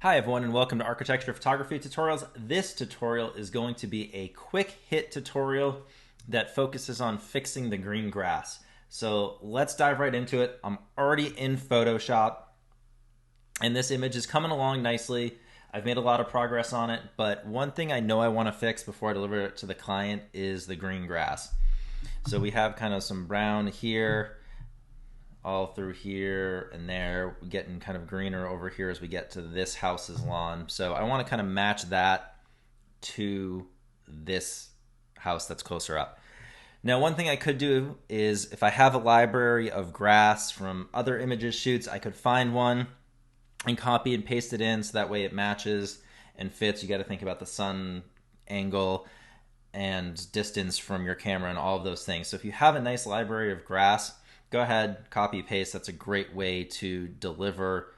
Hi everyone and welcome to Architecture Photography Tutorials. This tutorial is going to be a quick hit tutorial that focuses on fixing the green grass. So let's dive right into it. I'm already in Photoshop and this image is coming along nicely. I've made a lot of progress on it, but one thing I know I want to fix before I deliver it to the client is the green grass. So we have kind of some brown here, all through here and there, getting kind of greener over here as we get to this house's lawn. So I want to kind of match that to this house that's closer up. Now, one thing I could do is if I have a library of grass from other images shoots, I could find one and copy and paste it in so that way it matches and fits. You got to think about the sun angle and distance from your camera and all of those things. So if you have a nice library of grass, go ahead, copy, paste. That's a great way to deliver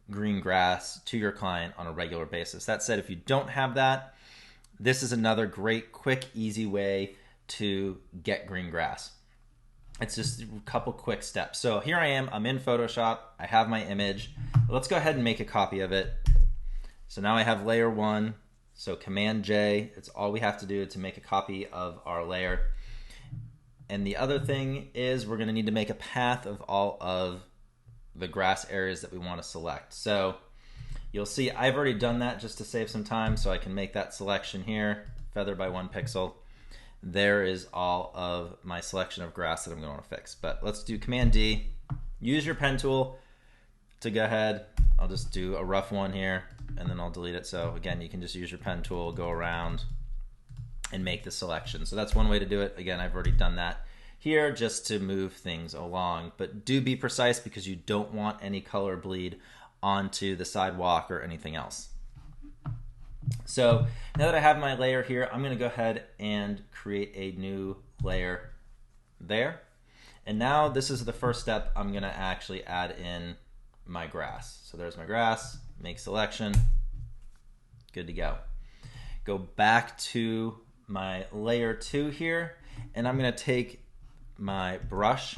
green grass to your client on a regular basis. That said, if you don't have that, this is another great, quick, easy way to get green grass. It's just a couple quick steps. So here I am, I'm in Photoshop, I have my image. Let's go ahead and make a copy of it. So now I have layer one, so Command J, it's all we have to do to make a copy of our layer. And the other thing is we're going to need to make a path of all of the grass areas that we want to select. So you'll see I've already done that just to save some time, so I can make that selection here, feather by 1 pixel. There is all of my selection of grass that I'm going to fix. But let's do Command D. Use your pen tool to go ahead. I'll just do a rough one here and then I'll delete it. So again, you can just use your pen tool, go around and make the selection. So that's one way to do it. Again, I've already done that here just to move things along, but do be precise because you don't want any color bleed onto the sidewalk or anything else. So now that I have my layer here, I'm going to go ahead and create a new layer there. And now this is the first step. I'm going to actually add in my grass. So there's my grass, make selection, good to go. Go back to my layer 2 here, and I'm going to take my brush,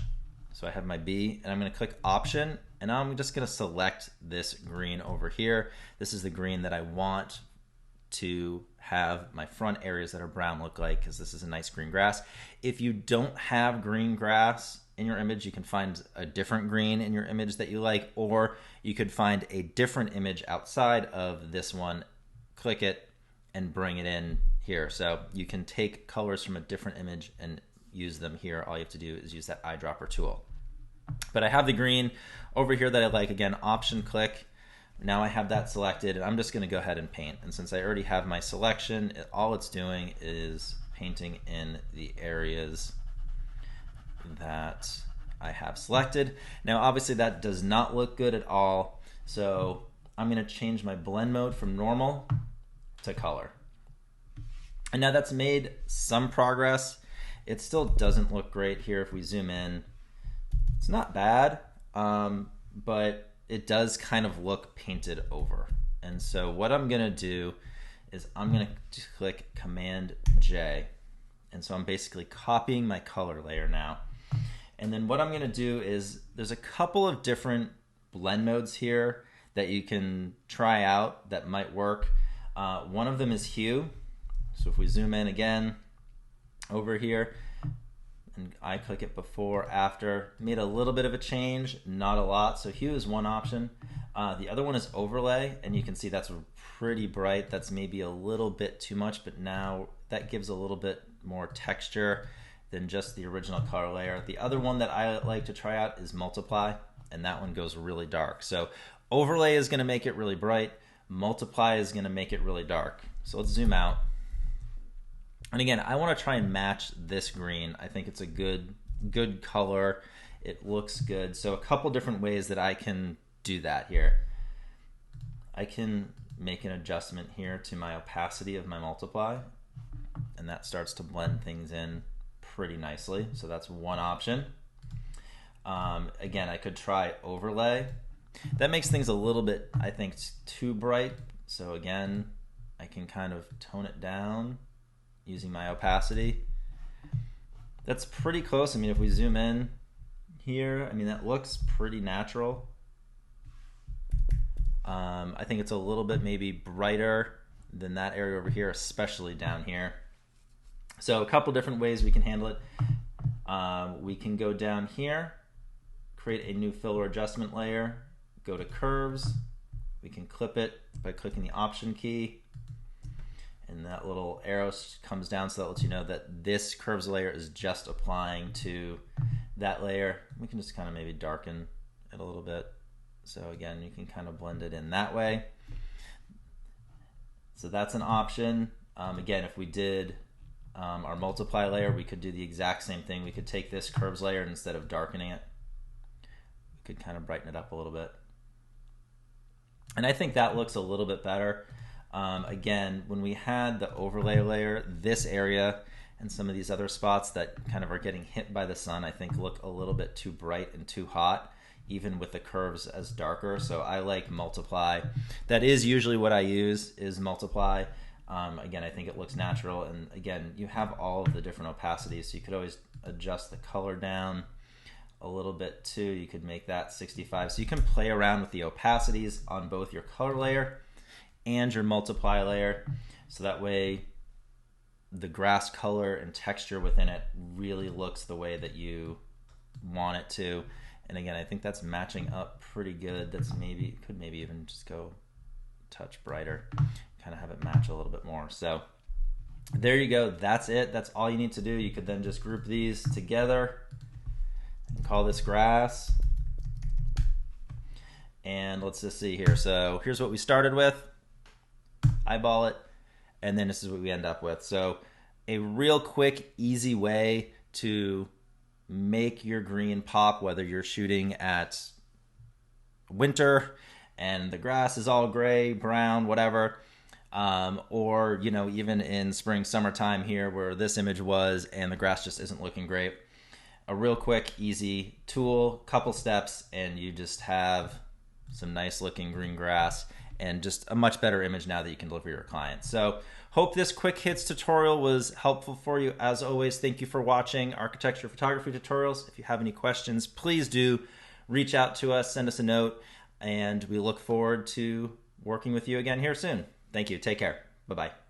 so I have my B, and I'm going to click option, and now I'm just going to select this green over here. This is the green that I want to have my front areas that are brown look like, because this is a nice green grass. If you don't have green grass in your image, you can find a different green in your image that you like, or you could find a different image outside of this one, click it, and bring it in here. So you can take colors from a different image and use them here. All you have to do is use that eyedropper tool. But I have the green over here that I like. Again, option click. Now I have that selected, and I'm just going to go ahead and paint. And since I already have my selection, all it's doing is painting in the areas that I have selected. Now obviously that does not look good at all, so I'm going to change my blend mode from normal to color. And now that's made some progress. It still doesn't look great here if we zoom in. It's not bad, but it does kind of look painted over. And so what I'm gonna do is I'm gonna click Command J. And so I'm basically copying my color layer now. And then what I'm gonna do is there's a couple of different blend modes here that you can try out that might work. One of them is hue. So if we zoom in again over here, and I click it before, after, made a little bit of a change, not a lot. So hue is one option. The other one is overlay, and you can see that's pretty bright. That's maybe a little bit too much, but now that gives a little bit more texture than just the original color layer. The other one that I like to try out is multiply, and that one goes really dark. So overlay is gonna make it really bright. Multiply is gonna make it really dark. So let's zoom out. And again, I want to try and match this green. I think it's a good color. It looks good. So a couple different ways that I can do that here. I can make an adjustment here to my opacity of my multiply, and that starts to blend things in pretty nicely. So that's one option. Again, I could try overlay. That makes things a little bit, I think, too bright. So again, I can kind of tone it down using my opacity. That's pretty close. I mean, if we zoom in here, I mean, that looks pretty natural. I think it's a little bit maybe brighter than that area over here, especially down here. So a couple different ways we can handle it. We can go down here, create a new fill or adjustment layer, go to curves. We can clip it by clicking the option key, and that little arrow comes down, so that lets you know that this curves layer is just applying to that layer. We can just kind of maybe darken it a little bit. So again, you can kind of blend it in that way. So that's an option. Again, if we did our multiply layer, we could do the exact same thing. We could take this curves layer, and instead of darkening it, we could kind of brighten it up a little bit. And I think that looks a little bit better. Again, when we had the overlay layer, this area and some of these other spots that kind of are getting hit by the sun, I think look a little bit too bright and too hot, even with the curves as darker. So I like multiply. That is usually what I use, is multiply. Again, I think it looks natural. And again, you have all of the different opacities, so you could always adjust the color down a little bit too. You could make that 65. So you can play around with the opacities on both your color layer and your multiply layer. So that way the grass color and texture within it really looks the way that you want it to. And again, I think that's matching up pretty good. That's maybe, could maybe even just go a touch brighter, kind of have it match a little bit more. So there you go. That's it. That's all you need to do. You could then just group these together and call this grass. And let's just see here. So here's what we started with. Eyeball it. And then this is what we end up with. So a real quick, easy way to make your green pop, whether you're shooting at winter and the grass is all gray, brown, whatever, or even in spring, summertime here where this image was and the grass just isn't looking great. A real quick, easy tool, couple steps, and you just have some nice looking green grass and just a much better image now that you can deliver your clients. So hope this quick hits tutorial was helpful for you. As always, thank you for watching Architecture Photography Tutorials. If you have any questions, please do reach out to us, send us a note, and we look forward to working with you again here soon. Thank you. Take care. Bye-bye.